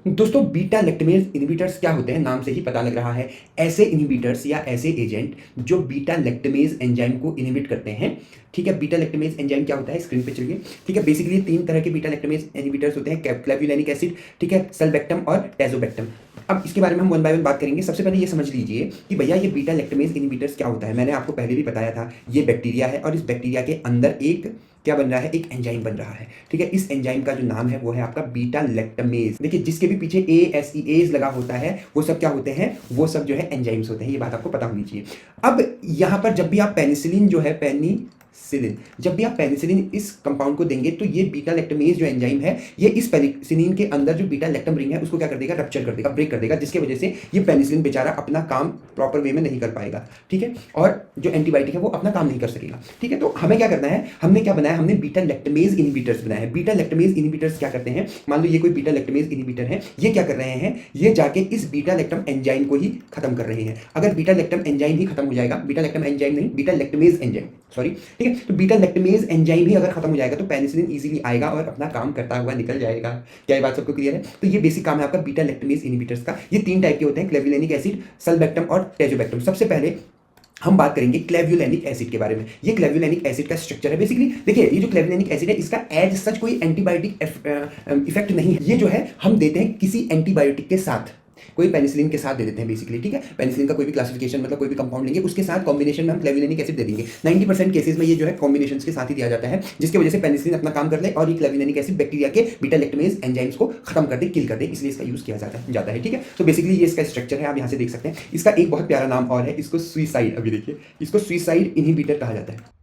दोस्तों beta lactamase inhibitors क्या होते हैं, नाम से ही पता लग रहा है। ऐसे इनहिबिटर्स या ऐसे एजेंट जो बीटा लैक्टमेज एंजाइम को इनहिबिट करते हैं। ठीक है, बीटा लैक्टमेज एंजाइम क्या होता है, स्क्रीन पे चलिए। ठीक है, बेसिकली तीन तरह के बीटा लैक्टमेज इनहिबिटर्स होते हैं, क्लेवुलेनिक एसिड, ठीक है, सेल्बेक्टम और टैजोबेक्टम। अब इसके बारे में हम वन बाय वन बात करेंगे। सबसे पहले ये समझ लीजिए कि भैया ये बीटा लैक्टमेज इनहिबिटर्स क्या होता है। मैंने आपको पहले भी बताया था, ये बैक्टीरिया है और इस बैक्टीरिया के अंदर एक क्या बन रहा है, एक एंजाइम बन रहा है। ठीक है, इस एंजाइम का जो नाम है वो है आपका बीटा लैक्टमेज। देखिए, जिसके भी पीछे एस लगा होता है वो सब क्या होते हैं, वो सब जो है एंजाइम्स होते हैं। ये बात आपको पता होनी चाहिए। अब यहां पर जब भी आप पेनिसिलिन जो है जब भी आप पेनिसिलिन इस कंपाउंड को देंगे तो ये बीटा लैक्टमेज जो एंजाइम है ये इस पेनिसिलिन के अंदर जो बीटा लैक्टम रिंग है उसको क्या कर देगा, रप्चर कर देगा, ब्रेक कर देगा, जिसकी वजह से ये पेनिसिलिन बेचारा अपना काम प्रॉपर वे में नहीं कर पाएगा। ठीक है, और जो एंटीबायोटिक है वो अपना काम नहीं कर सकेगा। ठीक है, तो हमें क्या करना है, हमने क्या बनाया, हमने बीटा लैक्टमेज इनहिबिटर्स बनाया है। बीटा लैक्टमेज इनहिबिटर्स क्या करते हैं, मान लो ये कोई बीटा लैक्टमेज इनहिबिटर है, ये क्या कर रहे हैं, ये जाके इस बीटा लैक्टम एंजाइम को ही खत्म कर रहे हैं। अगर बीटा लैक्टम एंजाइम ही खत्म हो जाएगा, बीटा लैक्टम एंजाइम नहीं, बीटा लैक्टमेज एंजाइम, सॉरी, ठीक है, तो बीटा लैक्टमेज एंजाइम ही अगर खत्म हो जाएगा तो पेनिसिलिन इजीली आएगा और अपना काम करता हुआ निकल जाएगा। क्या ये बात सबको क्लियर है? तो ये बेसिक काम है आपका बीटा लैक्टमेज इनहिबिटर्स का। ये तीन टाइप के होते हैं, क्लेवुलेनिक एसिड, सेल्बेक्टम और टैजोबेक्टम। सबसे पहले हम बात करेंगे क्लेवुलेनिक एसिड के बारे में। ये क्लेवुलेनिक एसिड का स्ट्रक्चर है। बेसिकली देखिए, ये जो क्लेवुलेनिक एसिड है इसका एज सच कोई एंटीबायोटिक इफेक्ट नहीं है। ये जो है हम देते हैं किसी एंटीबायोटिक के साथ, कोई पेनिसिलिन के साथ दे देते हैं बेसिकली। ठीक है, पेनिसिलिन का कोई भी क्लासिफिकेशन मतलब कोई भी कंपाउंड लेंगे उसके साथ कॉम्बिनेशन में हम क्लेवुलेनिक एसिड दे देंगे। 90% केसेस में ये जो है कॉम्बिनेशन के साथ ही दिया जाता है, जिसकी वजह से पेनिसिलिन अपना काम कर ले और ये क्लेवुलेनिक एसिड बैक्टीरिया के बीटा लैक्टमेज एंजाइम्स को खत्म कर दे, किल कर दे, इसलिए इसका यूज किया जाता है। ठीक है, तो बेसिकली ये इसका स्ट्रक्चर है, आप यहाँ से देख सकते हैं। इसका एक बहुत प्यारा नाम और है, इसको सुइसाइड, अभी देखिए, इसको सुइसाइड इनहिबिटर कहा जाता है।